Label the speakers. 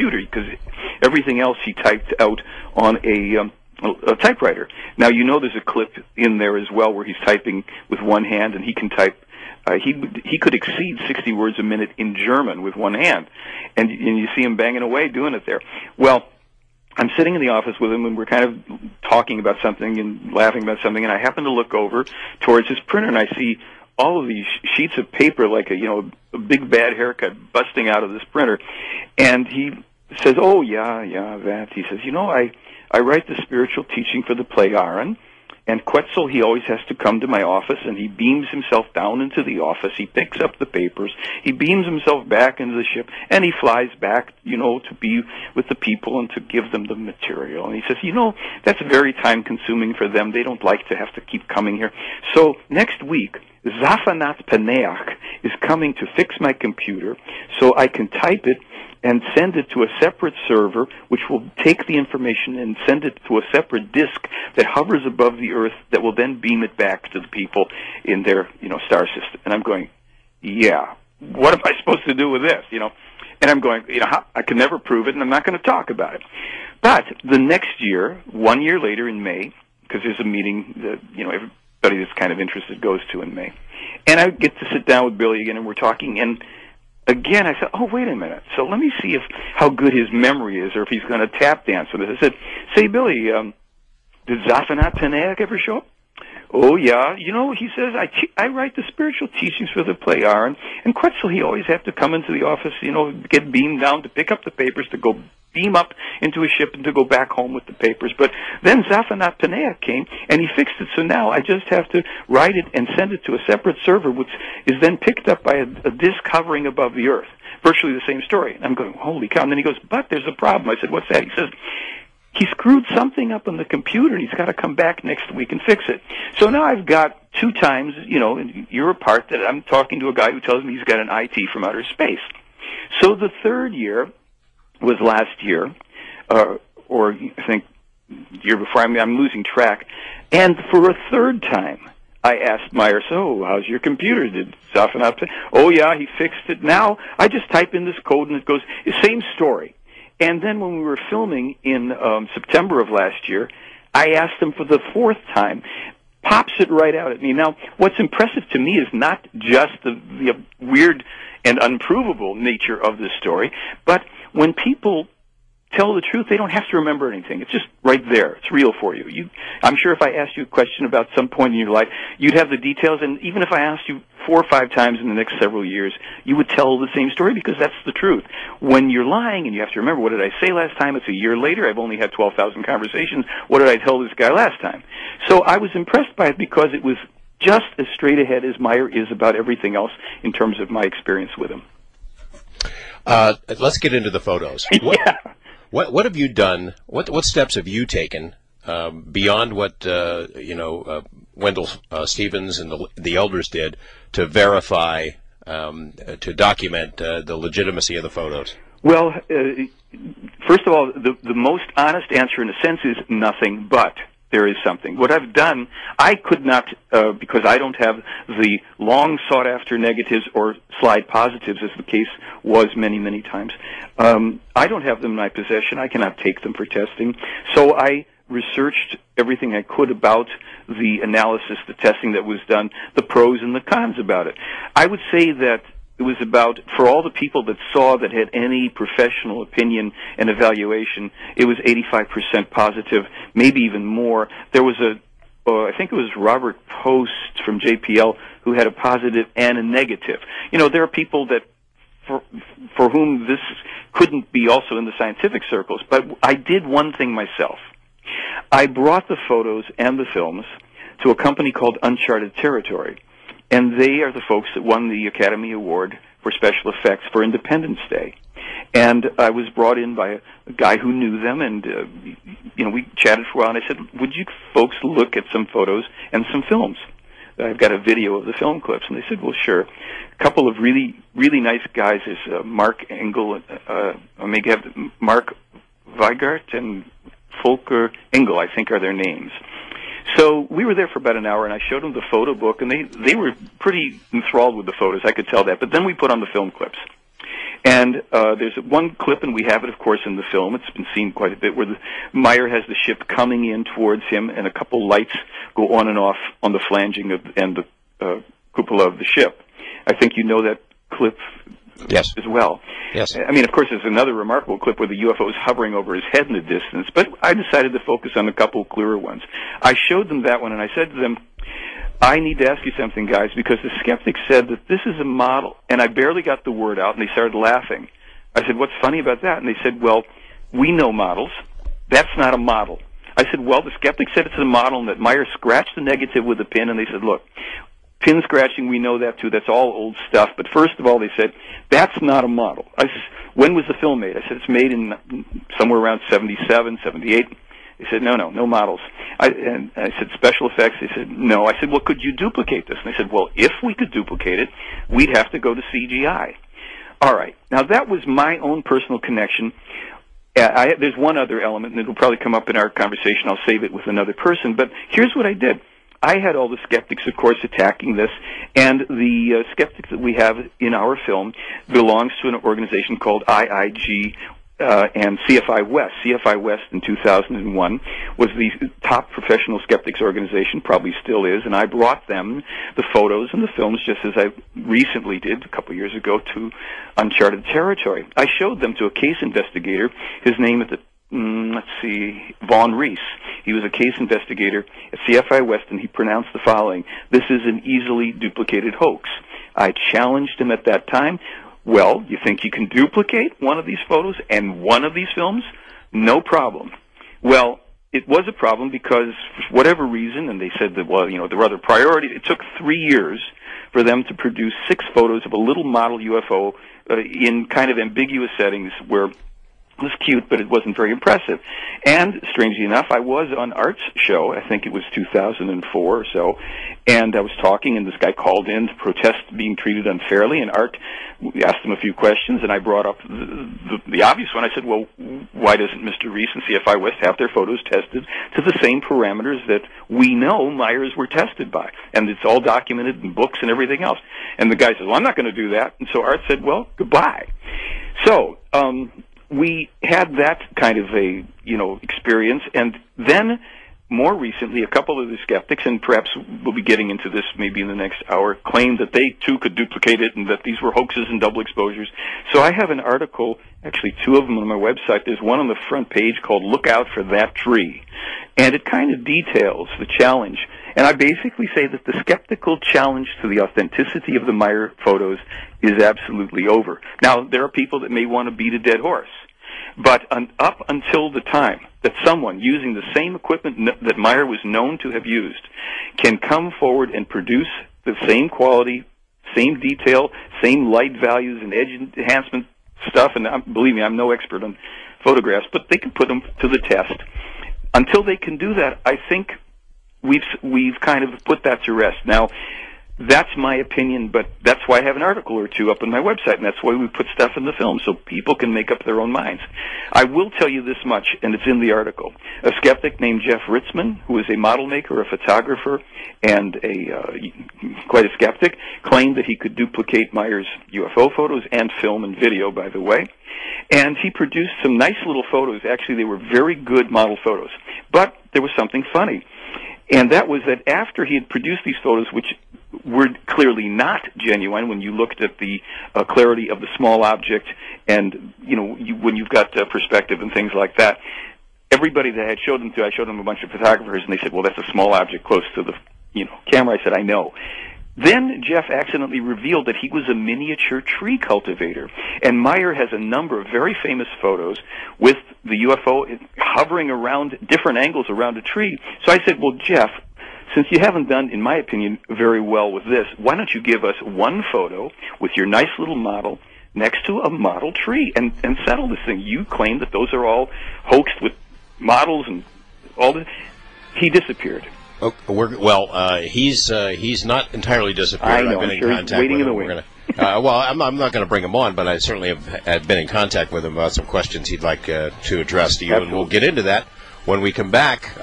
Speaker 1: computer, because everything else he typed out on a typewriter. Now, you know there's a clip in there as well where he's typing with one hand, and he can type. He could exceed 60 words a minute in German with one hand, and you see him banging away doing it there. Well, I'm sitting in the office with him, and we're kind of talking about something and laughing about something, and I happen to look over towards his printer, and I see all of these sheets of paper like a big bad haircut busting out of this printer. And he says, "Oh, yeah, that." He says, I write the spiritual teaching for the play Aaron, and Quetzal, he always has to come to my office, and he beams himself down into the office. He picks up the papers. He beams himself back into the ship, and he flies back, to be with the people and to give them the material. And he says, that's very time-consuming for them. They don't like to have to keep coming here. So next week, Zafanat Paneach is coming to fix my computer so I can type it and send it to a separate server, which will take the information and send it to a separate disk that hovers above the Earth that will then beam it back to the people in their, star system. And I'm going, yeah, what am I supposed to do with this, And I'm going, I can never prove it, and I'm not going to talk about it. But the next year, 1 year later in May, because there's a meeting that, everybody that's kind of interested goes to in May, and I get to sit down with Billy again, and we're talking, and again, I said, oh, wait a minute. So let me see how good his memory is, or if he's going to tap dance with this. I said, say, Billy, did Zafanat Paneach ever show up? Oh, yeah. He says, I write the spiritual teachings for the play Aaron, and Quetzal, he always have to come into the office, get beamed down to pick up the papers, to go beam up into a ship and to go back home with the papers. But then Zafanat Paneach came, and he fixed it, so now I just have to write it and send it to a separate server, which is then picked up by a disk hovering above the Earth. Virtually the same story. And I'm going, holy cow. And then he goes, but there's a problem. I said, what's that? He says, he screwed something up on the computer, and he's got to come back next week and fix it. So now I've got 2 times, you're apart, that I'm talking to a guy who tells me he's got an IT from outer space. So the third year was last year, or I think year before. I'm losing track. And for a third time, I asked Meier, so how's your computer? Did Zafanat say, oh, yeah, he fixed it. Now I just type in this code, and it goes, same story. And then when we were filming in September of last year, I asked him for the 4th time, pops it right out at me. Now, what's impressive to me is not just the weird and unprovable nature of this story, but when people tell the truth, they don't have to remember anything. It's just right there. It's real for you. I'm sure if I asked you a question about some point in your life, you'd have the details, and even if I asked you 4 or 5 times in the next several years, you would tell the same story, because that's the truth. When you're lying, and you have to remember, what did I say last time? It's a year later. I've only had 12,000 conversations. What did I tell this guy last time? So I was impressed by it because it was just as straight ahead as Meier is about everything else in terms of my experience with him.
Speaker 2: Let's get into the photos.
Speaker 1: Yeah.
Speaker 2: What have you done? What steps have you taken beyond what Wendell Stevens and the elders did to verify, to document the legitimacy of the photos?
Speaker 1: Well, first of all, the most honest answer in a sense is nothing, but there is something. What I've done, I could not, because I don't have the long sought-after negatives or slide positives, as the case was many, many times. I don't have them in my possession. I cannot take them for testing. So I researched everything I could about the analysis, the testing that was done, the pros and the cons about it. I would say that it was about, for all the people that saw that had any professional opinion and evaluation, it was 85% positive, maybe even more. There was I think it was Robert Post from JPL who had a positive and a negative. There are people that, for whom this couldn't be also in the scientific circles, but I did one thing myself. I brought the photos and the films to a company called Uncharted Territory, and they are the folks that won the Academy Award for Special Effects for Independence Day. And I was brought in by a guy who knew them, and we chatted for a while, and I said, would you folks look at some photos and some films? I've got a video of the film clips. And they said, well, sure. A couple of really, really nice guys. There's Mark Engel, Mark Weigart and Volker Engel, I think are their names. So we were there for about an hour, and I showed them the photo book, and they were pretty enthralled with the photos. I could tell that. But then we put on the film clips. And there's one clip, and we have it, of course, in the film. It's been seen quite a bit, where Meier has the ship coming in towards him, and a couple lights go on and off on the flanging and the cupola of the ship. I think you know that clip.
Speaker 2: Yes.
Speaker 1: As well.
Speaker 2: Yes.
Speaker 1: I mean, of course, there's another remarkable clip where the UFO is hovering over his head in the distance, but I decided to focus on a couple clearer ones. I showed them that one, and I said to them, I need to ask you something, guys, because the skeptics said that this is a model, and I barely got the word out, and they started laughing. I said, what's funny about that? And they said, well, we know models. That's not a model. I said, well, the skeptics said it's a model, and that Meier scratched the negative with a pin, and they said, look, pin scratching, we know that too. That's all old stuff. But first of all, they said, that's not a model. When was the film made? I said, it's made in somewhere around 77, 78. They said, no models. And I said, special effects? They said, no. I said, well, could you duplicate this? And they said, well, if we could duplicate it, we'd have to go to CGI. All right. Now, that was my own personal connection. There's one other element, and it'll probably come up in our conversation. I'll save it with another person. But here's what I did. I had all the skeptics, of course, attacking this, and the skeptics that we have in our film belongs to an organization called IIG and CFI West. CFI West in 2001 was the top professional skeptics organization, probably still is, and I brought them the photos and the films just as I recently did a couple years ago to uncharted territory. I showed them to a case investigator. His name at the Vaughn Reese. He was a case investigator at CFI West, and he pronounced the following: this is an easily duplicated hoax. I challenged him at that time. Well, you think you can duplicate one of these photos and one of these films? No problem. Well, it was a problem because, for whatever reason, and they said that, well, there were other priorities. It took 3 years for them to produce 6 photos of a little model UFO in kind of ambiguous settings where it was cute, but it wasn't very impressive. And strangely enough, I was on Art's show, I think it was 2004 or so, and I was talking, and this guy called in to protest being treated unfairly, and Art asked him a few questions, and I brought up the obvious one. I said, well, why doesn't Mr. Reese and CFI West have their photos tested to the same parameters that we know Meier's were tested by? And it's all documented in books and everything else. And the guy said, well, I'm not going to do that. And so Art said, well, goodbye. So, we had that kind of a, experience, and then more recently, a couple of the skeptics, and perhaps we'll be getting into this maybe in the next hour, claimed that they too could duplicate it and that these were hoaxes and double exposures. So I have an article, actually 2 of them on my website. There's one on the front page called Look Out for That Tree, and it kind of details the challenge. And I basically say that the skeptical challenge to the authenticity of the Meier photos is absolutely over. Now, there are people that may want to beat a dead horse, but up until the time that someone using the same equipment that Meier was known to have used can come forward and produce the same quality, same detail, same light values and edge enhancement stuff, and believe me, I'm no expert on photographs, but they can put them to the test. Until they can do that, I think we've kind of put that to rest. Now, that's my opinion, but that's why I have an article or 2 up on my website, and that's why we put stuff in the film, so people can make up their own minds. I will tell you this much, and it's in the article. A skeptic named Jeff Ritzman, who is a model maker, a photographer, and quite a skeptic, claimed that he could duplicate Meier's UFO photos and film and video, by the way. And he produced some nice little photos. Actually, they were very good model photos. But there was something funny. And that was that after he had produced these photos, which were clearly not genuine when you looked at the clarity of the small object and, when you've got perspective and things like that, everybody that I had showed them to, I showed them a bunch of photographers, and they said, well, that's a small object close to the, camera. I said, I know. Then Jeff accidentally revealed that he was a miniature tree cultivator, and Meier has a number of very famous photos with the UFO hovering around different angles around a tree. So I said, well, Jeff, since you haven't done, in my opinion, very well with this, why don't you give us one photo with your nice little model next to a model tree and settle this thing? You claim that those are all hoaxed with models and all this. He disappeared.
Speaker 2: He's not entirely disappeared.
Speaker 1: I know.
Speaker 2: I've been
Speaker 1: I'm sure
Speaker 2: in contact
Speaker 1: he's waiting
Speaker 2: with
Speaker 1: in
Speaker 2: him.
Speaker 1: the wings.
Speaker 2: I'm not going to bring him on, but I certainly have been in contact with him about some questions he'd like to address to you,
Speaker 1: Absolutely.
Speaker 2: And we'll get into that when we come back.